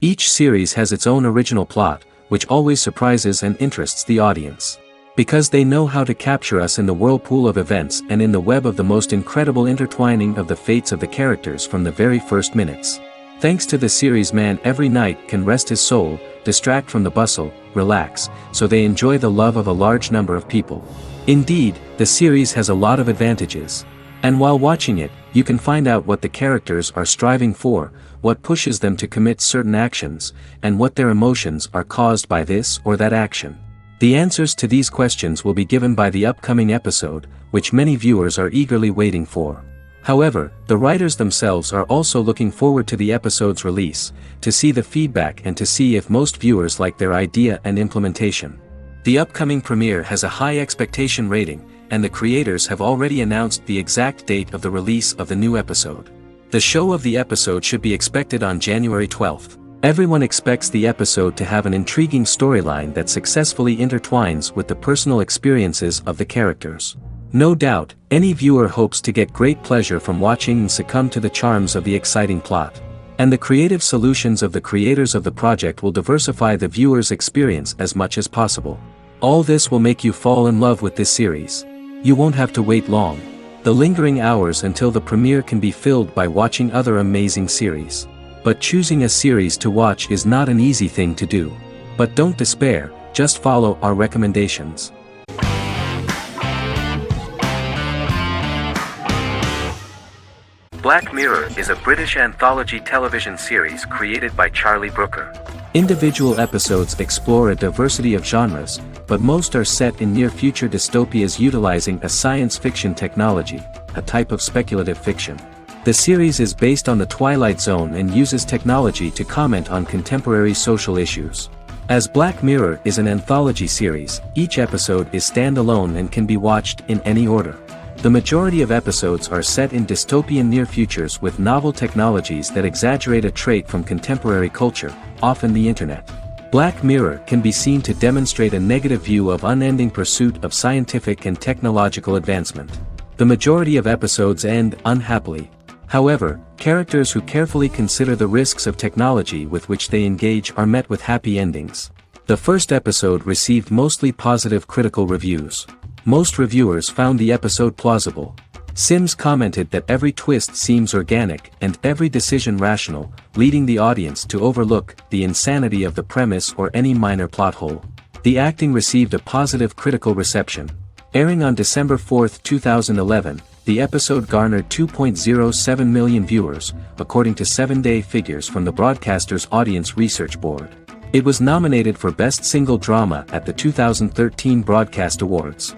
Each series has its own original plot, which always surprises and interests the audience. Because they know how to capture us in the whirlpool of events and in the web of the most incredible intertwining of the fates of the characters from the very first minutes. Thanks to the series, man every night can rest his soul, distract from the bustle, relax, so they enjoy the love of a large number of people. Indeed, the series has a lot of advantages. And while watching it, you can find out what the characters are striving for, what pushes them to commit certain actions, and what their emotions are caused by this or that action. The answers to these questions will be given by the upcoming episode, which many viewers are eagerly waiting for. However, the writers themselves are also looking forward to the episode's release, to see the feedback and to see if most viewers like their idea and implementation. The upcoming premiere has a high expectation rating, and the creators have already announced the exact date of the release of the new episode. The show of the episode should be expected on January 12th. Everyone expects the episode to have an intriguing storyline that successfully intertwines with the personal experiences of the characters. No doubt, any viewer hopes to get great pleasure from watching and succumb to the charms of the exciting plot. And the creative solutions of the creators of the project will diversify the viewer's experience as much as possible. All this will make you fall in love with this series. You won't have to wait long. The lingering hours until the premiere can be filled by watching other amazing series. But choosing a series to watch is not an easy thing to do. But don't despair, just follow our recommendations. Black Mirror is a British anthology television series created by Charlie Brooker. Individual episodes explore a diversity of genres, but most are set in near-future dystopias utilizing a science fiction technology, a type of speculative fiction. The series is based on the Twilight Zone and uses technology to comment on contemporary social issues. As Black Mirror is an anthology series, each episode is standalone and can be watched in any order. The majority of episodes are set in dystopian near futures with novel technologies that exaggerate a trait from contemporary culture, often the internet. Black Mirror can be seen to demonstrate a negative view of unending pursuit of scientific and technological advancement. The majority of episodes end unhappily. However, characters who carefully consider the risks of technology with which they engage are met with happy endings. The first episode received mostly positive critical reviews. Most reviewers found the episode plausible. Sims commented that every twist seems organic and every decision rational, leading the audience to overlook the insanity of the premise or any minor plot hole. The acting received a positive critical reception. Airing on December 4, 2011, the episode garnered 2.07 million viewers, according to 7-day figures from the broadcaster's Audience Research Board. It was nominated for Best Single Drama at the 2013 Broadcast Awards.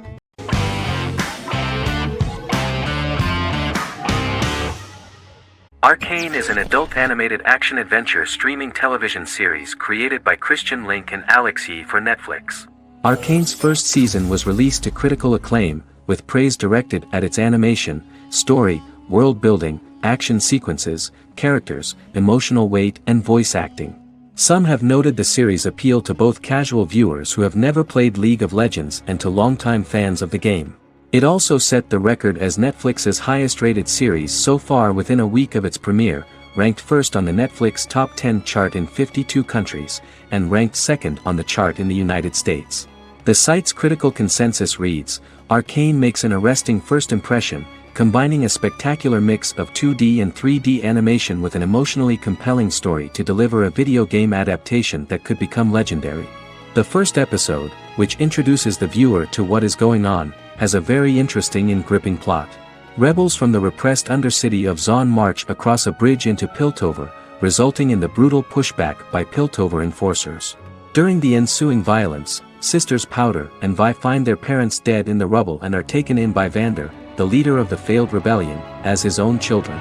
Arcane is an adult animated action-adventure streaming television series created by Christian Link and Alex Yee for Netflix. Arcane's first season was released to critical acclaim, with praise directed at its animation, story, world building, action sequences, characters, emotional weight and voice acting. Some have noted the series' appeal to both casual viewers who have never played League of Legends and to longtime fans of the game. It also set the record as Netflix's highest-rated series so far within a week of its premiere, ranked first on the Netflix Top 10 chart in 52 countries, and ranked second on the chart in the United States. The site's critical consensus reads, "Arcane makes an arresting first impression, combining a spectacular mix of 2D and 3D animation with an emotionally compelling story to deliver a video game adaptation that could become legendary." The first episode, which introduces the viewer to what is going on, has a very interesting and gripping plot. Rebels from the repressed undercity of Zon march across a bridge into Piltover, resulting in the brutal pushback by Piltover enforcers. During the ensuing violence, sisters Powder and Vi find their parents dead in the rubble and are taken in by Vander, the leader of the failed rebellion, as his own children.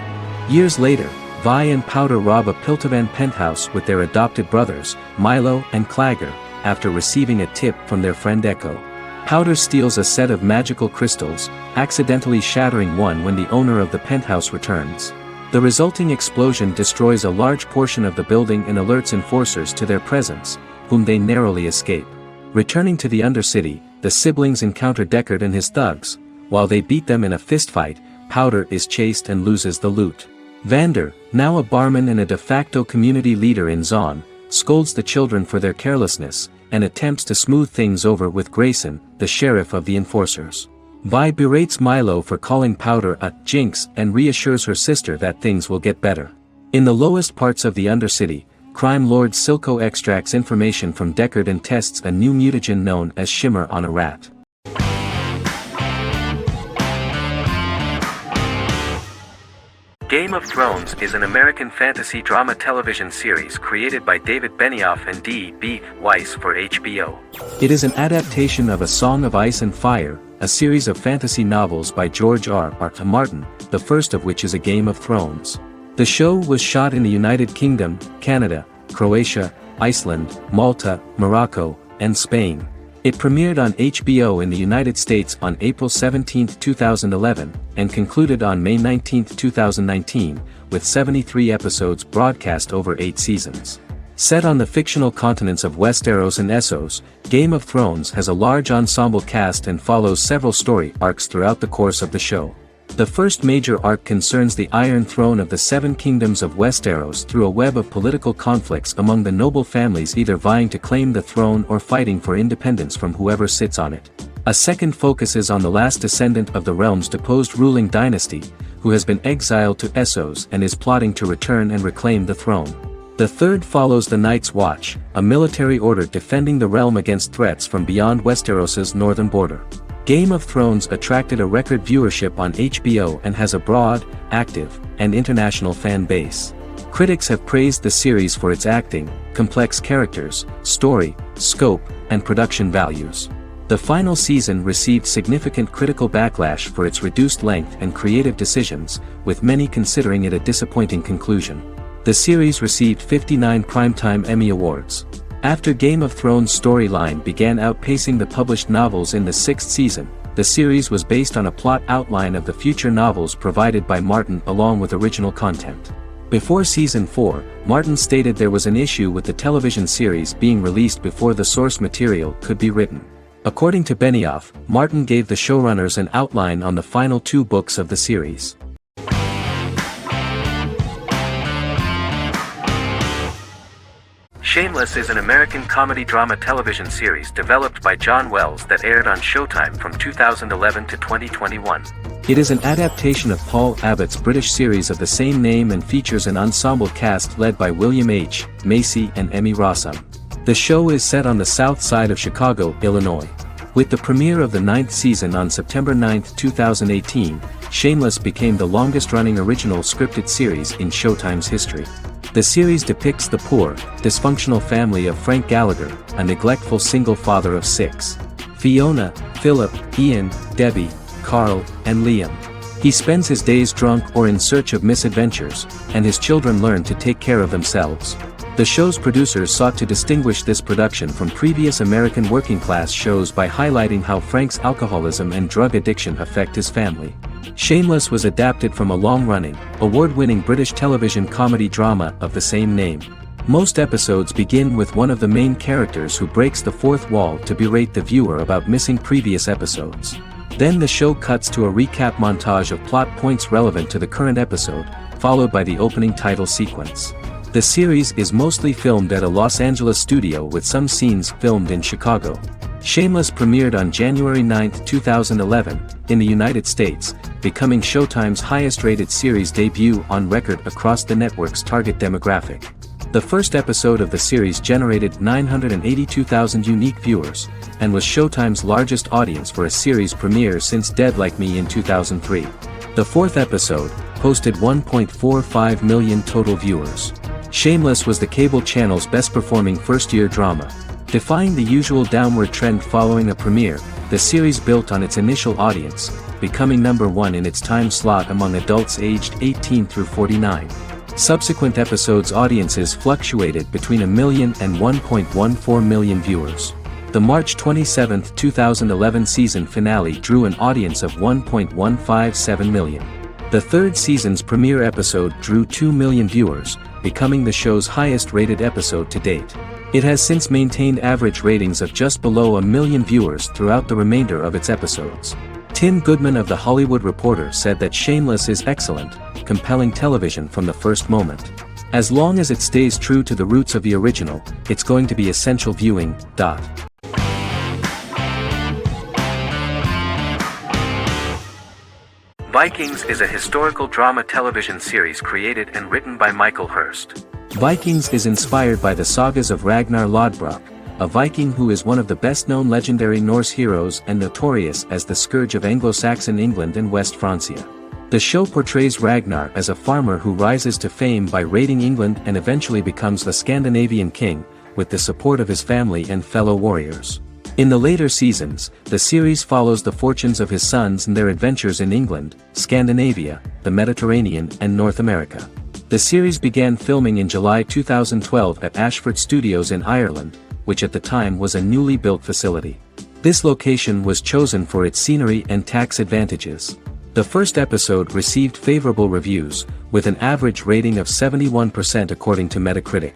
Years later, Vi and Powder rob a Piltovan penthouse with their adopted brothers, Milo and Clagger, after receiving a tip from their friend Echo. Powder steals a set of magical crystals, accidentally shattering one when the owner of the penthouse returns. The resulting explosion destroys a large portion of the building and alerts enforcers to their presence, whom they narrowly escape. Returning to the Undercity, the siblings encounter Deckard and his thugs. While they beat them in a fistfight, Powder is chased and loses the loot. Vander, now a barman and a de facto community leader in Zon, scolds the children for their carelessness, and attempts to smooth things over with Grayson, the sheriff of the enforcers. Vi berates Milo for calling Powder a jinx and reassures her sister that things will get better. In the lowest parts of the Undercity, crime lord Silco extracts information from Deckard and tests a new mutagen known as Shimmer on a rat. Game of Thrones is an American fantasy drama television series created by David Benioff and D.B. Weiss for HBO. It is an adaptation of A Song of Ice and Fire, a series of fantasy novels by George R.R. Martin, the first of which is A Game of Thrones. The show was shot in the United Kingdom, Canada, Croatia, Iceland, Malta, Morocco, and Spain. It premiered on HBO in the United States on April 17, 2011, and concluded on May 19, 2019, with 73 episodes broadcast over 8 seasons. Set on the fictional continents of Westeros and Essos, Game of Thrones has a large ensemble cast and follows several story arcs throughout the course of the show. The first major arc concerns the Iron Throne of the Seven Kingdoms of Westeros through a web of political conflicts among the noble families either vying to claim the throne or fighting for independence from whoever sits on it. A second focuses on the last descendant of the realm's deposed ruling dynasty, who has been exiled to Essos and is plotting to return and reclaim the throne. The third follows the Night's Watch, a military order defending the realm against threats from beyond Westeros's northern border. Game of Thrones attracted a record viewership on HBO and has a broad, active, and international fan base. Critics have praised the series for its acting, complex characters, story, scope, and production values. The final season received significant critical backlash for its reduced length and creative decisions, with many considering it a disappointing conclusion. The series received 59 Primetime Emmy Awards. After Game of Thrones' storyline began outpacing the published novels in the 6th season, the series was based on a plot outline of the future novels provided by Martin along with original content. Before Season 4, Martin stated there was an issue with the television series being released before the source material could be written. According to Benioff, Martin gave the showrunners an outline on the final 2 books of the series. Shameless is an American comedy drama television series developed by John Wells that aired on Showtime from 2011 to 2021. It is an adaptation of Paul Abbott's British series of the same name and features an ensemble cast led by William H. Macy and Emmy Rossum. The show is set on the south side of Chicago, Illinois. With the premiere of the 9th season on September 9, 2018, Shameless became the longest-running original scripted series in Showtime's history. The series depicts the poor, dysfunctional family of Frank Gallagher, a neglectful single father of 6. Fiona, Philip, Ian, Debbie, Carl, and Liam. He spends his days drunk or in search of misadventures, and his children learn to take care of themselves. The show's producers sought to distinguish this production from previous American working-class shows by highlighting how Frank's alcoholism and drug addiction affect his family. Shameless was adapted from a long-running, award-winning British television comedy drama of the same name. Most episodes begin with one of the main characters who breaks the fourth wall to berate the viewer about missing previous episodes. Then the show cuts to a recap montage of plot points relevant to the current episode, followed by the opening title sequence. The series is mostly filmed at a Los Angeles studio with some scenes filmed in Chicago. Shameless premiered on January 9, 2011, in the United States, becoming Showtime's highest-rated series debut on record across the network's target demographic. The first episode of the series generated 982,000 unique viewers, and was Showtime's largest audience for a series premiere since Dead Like Me in 2003. The fourth episode posted 1.45 million total viewers. Shameless was the cable channel's best-performing first-year drama. Defying the usual downward trend following a premiere, the series built on its initial audience, becoming number 1 in its time slot among adults aged 18 through 49. Subsequent episodes' audiences fluctuated between 1 million and 1.14 million viewers. The March 27, 2011 season finale drew an audience of 1.157 million. The third season's premiere episode drew 2 million viewers, becoming the show's highest-rated episode to date. It has since maintained average ratings of just below 1 million viewers throughout the remainder of its episodes. Tim Goodman of The Hollywood Reporter said that Shameless is excellent, compelling television from the first moment. As long as it stays true to the roots of the original, it's going to be essential viewing. Vikings is a historical drama television series created and written by Michael Hurst. Vikings is inspired by the sagas of Ragnar Lodbrok, a Viking who is one of the best-known legendary Norse heroes and notorious as the scourge of Anglo-Saxon England and West Francia. The show portrays Ragnar as a farmer who rises to fame by raiding England and eventually becomes the Scandinavian king, with the support of his family and fellow warriors. In the later seasons, the series follows the fortunes of his sons and their adventures in England, Scandinavia, the Mediterranean and North America. The series began filming in July 2012 at Ashford Studios in Ireland, which at the time was a newly built facility. This location was chosen for its scenery and tax advantages. The first episode received favorable reviews, with an average rating of 71% according to Metacritic.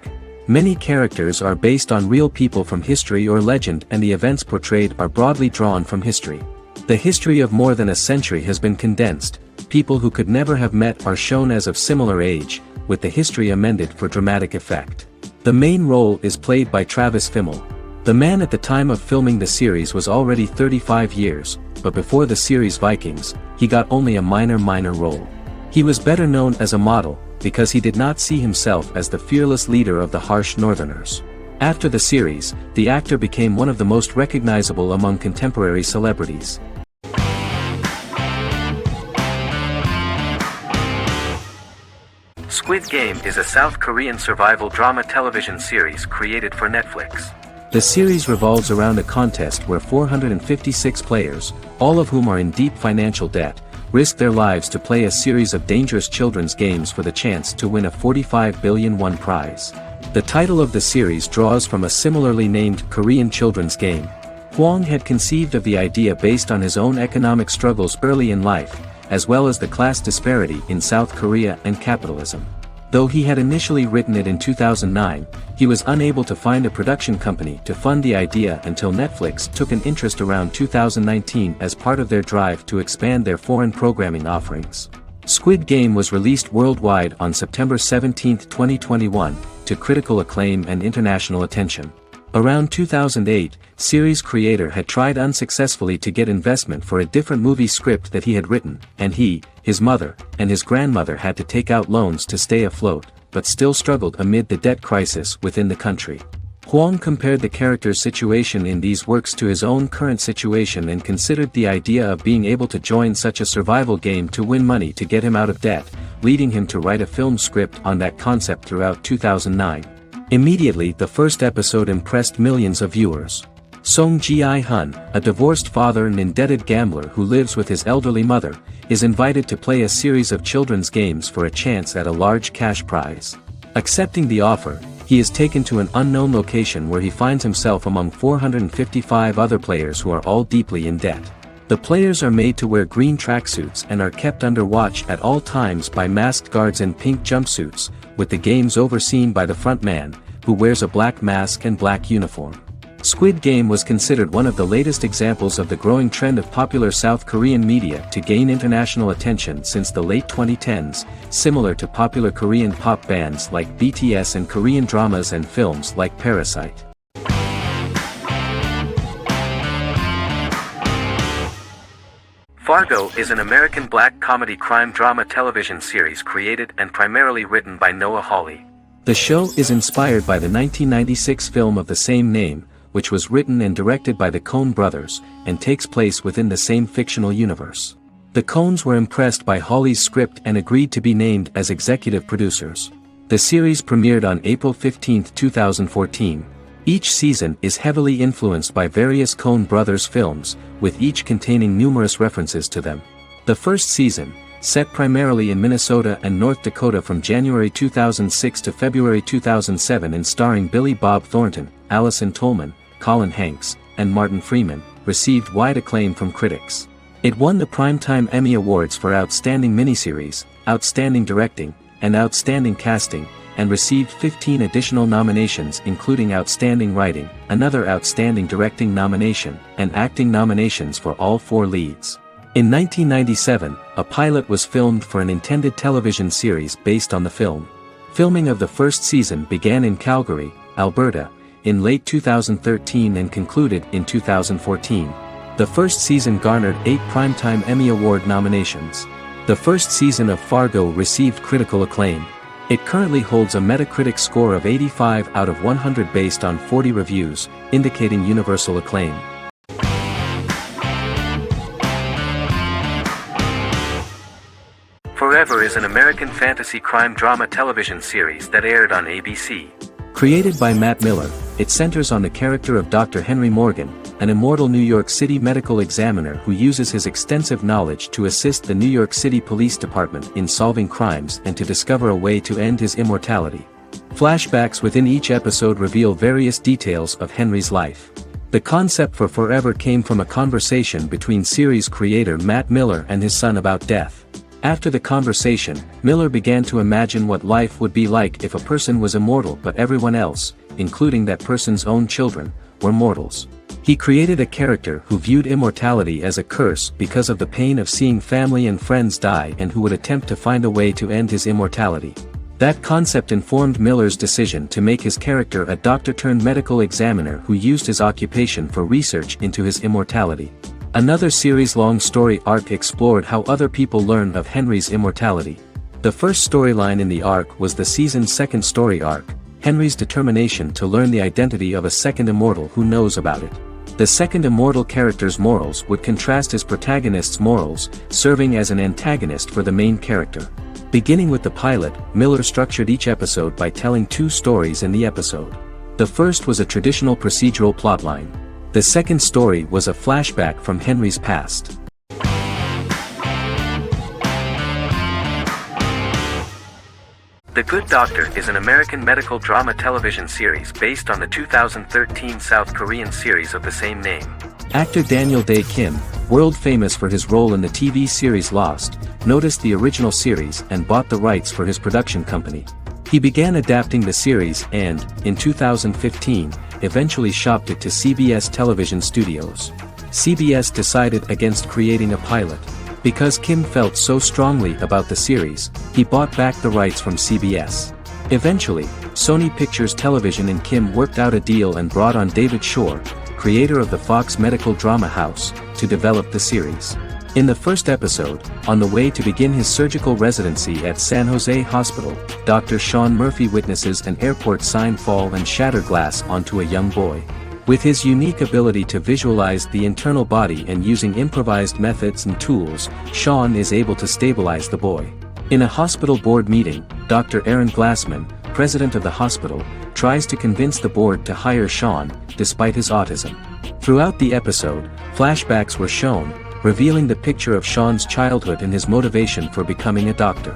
Many characters are based on real people from history or legend, and the events portrayed are broadly drawn from history. The history of more than a century has been condensed. People who could never have met are shown as of similar age, with the history amended for dramatic effect. The main role is played by Travis Fimmel. The man at the time of filming the series was already 35 years, but before the series Vikings, he got only a minor role. He was better known as a model, because he did not see himself as the fearless leader of the harsh Northerners. After the series, the actor became one of the most recognizable among contemporary celebrities. Squid Game is a South Korean survival drama television series created for Netflix. The series revolves around a contest where 456 players, all of whom are in deep financial debt, risk their lives to play a series of dangerous children's games for the chance to win a 45 billion won prize. The title of the series draws from a similarly named Korean children's game. Hwang had conceived of the idea based on his own economic struggles early in life, as well as the class disparity in South Korea and capitalism. Though he had initially written it in 2009, he was unable to find a production company to fund the idea until Netflix took an interest around 2019 as part of their drive to expand their foreign programming offerings. Squid Game was released worldwide on September 17, 2021, to critical acclaim and international attention. Around 2008, series creator had tried unsuccessfully to get investment for a different movie script that he had written, and he, his mother, and his grandmother had to take out loans to stay afloat, but still struggled amid the debt crisis within the country. Hwang compared the character's situation in these works to his own current situation and considered the idea of being able to join such a survival game to win money to get him out of debt, leading him to write a film script on that concept throughout 2009. Immediately, the first episode impressed millions of viewers. Song Ji-hun, a divorced father and indebted gambler who lives with his elderly mother, is invited to play a series of children's games for a chance at a large cash prize. Accepting the offer, he is taken to an unknown location where he finds himself among 455 other players who are all deeply in debt. The players are made to wear green tracksuits and are kept under watch at all times by masked guards in pink jumpsuits, with the games overseen by the front man, who wears a black mask and black uniform. Squid Game was considered one of the latest examples of the growing trend of popular South Korean media to gain international attention since the late 2010s, similar to popular Korean pop bands like BTS and Korean dramas and films like Parasite. Fargo is an American black comedy crime drama television series created and primarily written by Noah Hawley. The show is inspired by the 1996 film of the same name, which was written and directed by the Coen brothers, and takes place within the same fictional universe. The Coens were impressed by Hawley's script and agreed to be named as executive producers. The series premiered on April 15, 2014. Each season is heavily influenced by various Coen brothers films, with each containing numerous references to them. The first season, set primarily in Minnesota and North Dakota from January 2006 to February 2007 and starring Billy Bob Thornton, Allison Tolman, Colin Hanks, and Martin Freeman, received wide acclaim from critics. It won the Primetime Emmy Awards for Outstanding Miniseries, Outstanding Directing, and Outstanding Casting, and received 15 additional nominations including Outstanding Writing, another Outstanding Directing nomination, and acting nominations for all four leads. In 1997, a pilot was filmed for an intended television series based on the film. Filming of the first season began in Calgary, Alberta, in late 2013 and concluded in 2014. The first season garnered 8 Primetime Emmy Award nominations. The first season of Fargo received critical acclaim. It currently holds a Metacritic score of 85 out of 100 based on 40 reviews, indicating universal acclaim. Forever is an American fantasy crime drama television series that aired on ABC. Created by Matt Miller, it centers on the character of Dr. Henry Morgan, an immortal New York City medical examiner who uses his extensive knowledge to assist the New York City Police Department in solving crimes and to discover a way to end his immortality. Flashbacks within each episode reveal various details of Henry's life. The concept for Forever came from a conversation between series creator Matt Miller and his son about death. After the conversation, Miller began to imagine what life would be like if a person was immortal but everyone else, including that person's own children, were mortals. He created a character who viewed immortality as a curse because of the pain of seeing family and friends die and who would attempt to find a way to end his immortality. That concept informed Miller's decision to make his character a doctor-turned-medical examiner who used his occupation for research into his immortality. Another series-long story arc explored how other people learn of Henry's immortality. The first storyline in the arc was the season's second story arc, Henry's determination to learn the identity of a second immortal who knows about it. The second immortal character's morals would contrast his protagonist's morals, serving as an antagonist for the main character. Beginning with the pilot, Miller structured each episode by telling 2 stories in the episode. The first was a traditional procedural plotline. The second story was a flashback from Henry's past. The Good Doctor is an American medical drama television series based on the 2013 South Korean series of the same name. Actor Daniel Dae Kim, world famous for his role in the TV series Lost, noticed the original series and bought the rights for his production company. He began adapting the series and, in 2015, eventually shopped it to CBS Television Studios. CBS decided against creating a pilot. Because Kim felt so strongly about the series, he bought back the rights from CBS. Eventually, Sony Pictures Television and Kim worked out a deal and brought on David Shore, creator of the Fox medical drama house, to develop the series. In the first episode, on the way to begin his surgical residency at San Jose Hospital, Dr. Sean Murphy witnesses an airport sign fall and shatter glass onto a young boy. With his unique ability to visualize the internal body and using improvised methods and tools, Sean is able to stabilize the boy. In a hospital board meeting, Dr. Aaron Glassman, president of the hospital, tries to convince the board to hire Sean, despite his autism. Throughout the episode, flashbacks were shown, revealing the picture of Sean's childhood and his motivation for becoming a doctor.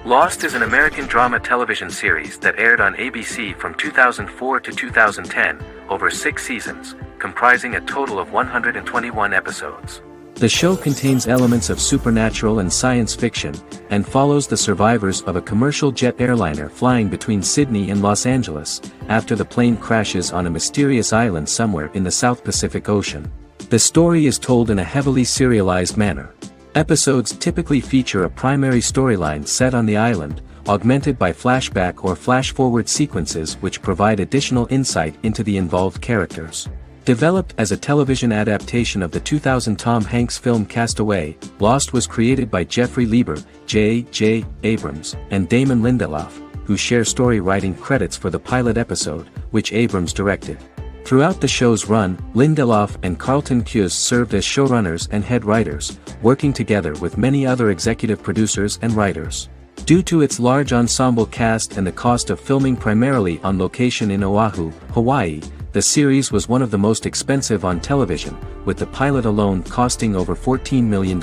Lost is an American drama television series that aired on ABC from 2004 to 2010, over 6 seasons, comprising a total of 121 episodes. The show contains elements of supernatural and science fiction, and follows the survivors of a commercial jet airliner flying between Sydney and Los Angeles, after the plane crashes on a mysterious island somewhere in the South Pacific Ocean. The story is told in a heavily serialized manner. Episodes typically feature a primary storyline set on the island, augmented by flashback or flash-forward sequences which provide additional insight into the involved characters. Developed as a television adaptation of the 2000 Tom Hanks film Castaway, Lost was created by Jeffrey Lieber, J.J. Abrams, and Damon Lindelof, who share story writing credits for the pilot episode, which Abrams directed. Throughout the show's run, Lindelof and Carlton Cuse served as showrunners and head writers, working together with many other executive producers and writers. Due to its large ensemble cast and the cost of filming primarily on location in Oahu, Hawaii, the series was one of the most expensive on television, with the pilot alone costing over $14 million.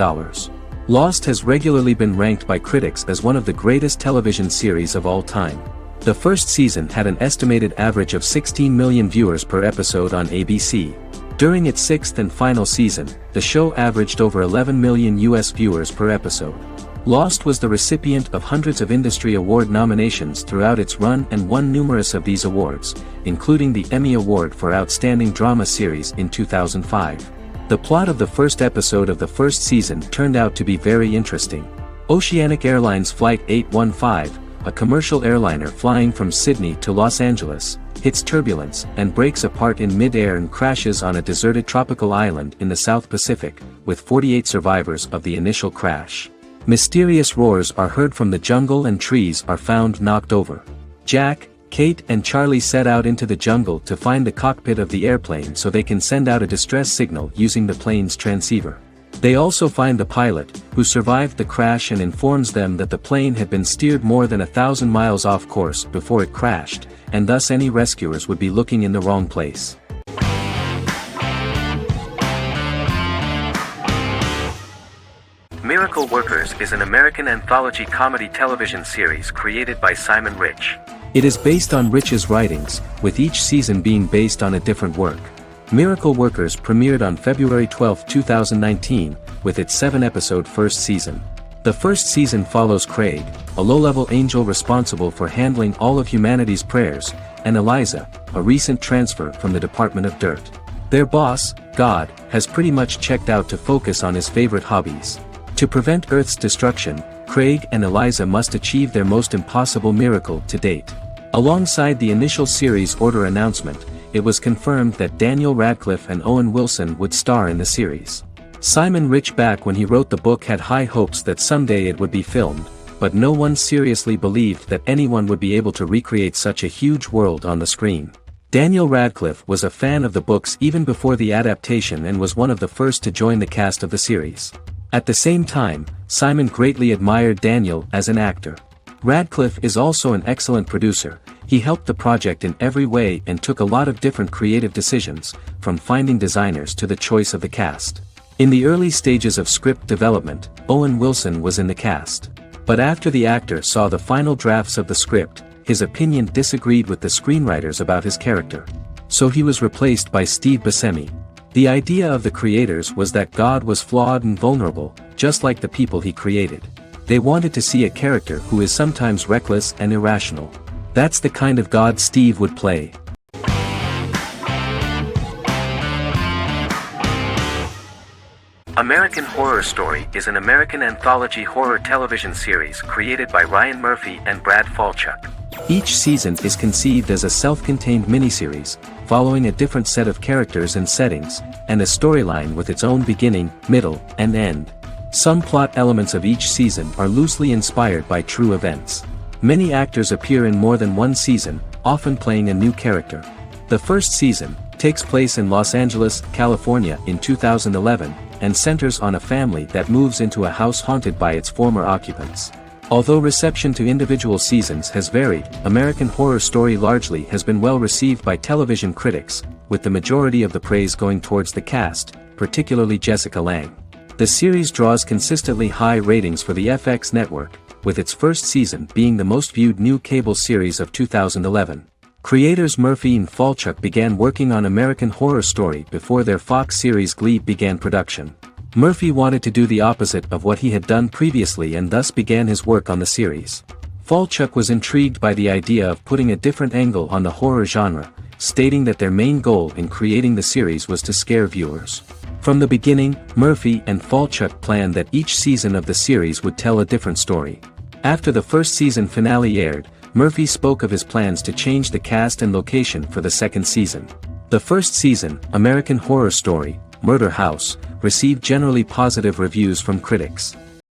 Lost has regularly been ranked by critics as one of the greatest television series of all time. The first season had an estimated average of 16 million viewers per episode on ABC. During its 6th and final season, the show averaged over 11 million US viewers per episode. Lost was the recipient of hundreds of industry award nominations throughout its run and won numerous of these awards, including the Emmy Award for Outstanding Drama Series in 2005. The plot of the first episode of the first season turned out to be very interesting. Oceanic Airlines Flight 815, a commercial airliner flying from Sydney to Los Angeles, hits turbulence and breaks apart in mid-air and crashes on a deserted tropical island in the South Pacific, with 48 survivors of the initial crash. Mysterious roars are heard from the jungle and trees are found knocked over. Jack, Kate and Charlie set out into the jungle to find the cockpit of the airplane so they can send out a distress signal using the plane's transceiver. They also find the pilot, who survived the crash and informs them that the plane had been steered more than 1,000 miles off course before it crashed, and thus any rescuers would be looking in the wrong place. Miracle Workers is an American anthology comedy television series created by Simon Rich. It is based on Rich's writings, with each season being based on a different work. Miracle Workers premiered on February 12, 2019, with its 7-episode first season. The first season follows Craig, a low-level angel responsible for handling all of humanity's prayers, and Eliza, a recent transfer from the Department of Dirt. Their boss, God, has pretty much checked out to focus on his favorite hobbies. To prevent Earth's destruction, Craig and Eliza must achieve their most impossible miracle to date. Alongside the initial series order announcement, it was confirmed that Daniel Radcliffe and Owen Wilson would star in the series. Simon Rich back when he wrote the book had high hopes that someday it would be filmed, but no one seriously believed that anyone would be able to recreate such a huge world on the screen. Daniel Radcliffe was a fan of the books even before the adaptation and was one of the first to join the cast of the series. At the same time, Simon greatly admired Daniel as an actor. Radcliffe is also an excellent producer. He helped the project in every way and took a lot of different creative decisions, from finding designers to the choice of the cast. In the early stages of script development, Owen Wilson was in the cast. But after the actor saw the final drafts of the script, his opinion disagreed with the screenwriters about his character. So he was replaced by Steve Buscemi. The idea of the creators was that God was flawed and vulnerable, just like the people he created. They wanted to see a character who is sometimes reckless and irrational. That's the kind of God Steve would play. American Horror Story is an American anthology horror television series created by Ryan Murphy and Brad Falchuk. Each season is conceived as a self-contained miniseries, following a different set of characters and settings, and a storyline with its own beginning, middle, and end. Some plot elements of each season are loosely inspired by true events. Many actors appear in more than one season, often playing a new character. The first season takes place in Los Angeles, California in 2011, and centers on a family that moves into a house haunted by its former occupants. Although reception to individual seasons has varied, American Horror Story largely has been well received by television critics, with the majority of the praise going towards the cast, particularly Jessica Lange. The series draws consistently high ratings for the FX network, with its first season being the most viewed new cable series of 2011. Creators Murphy and Falchuk began working on American Horror Story before their Fox series Glee began production. Murphy wanted to do the opposite of what he had done previously and thus began his work on the series. Falchuk was intrigued by the idea of putting a different angle on the horror genre, stating that their main goal in creating the series was to scare viewers. From the beginning, Murphy and Falchuk planned that each season of the series would tell a different story. After the first season finale aired, Murphy spoke of his plans to change the cast and location for the second season. The first season, American Horror Story, Murder House, received generally positive reviews from critics.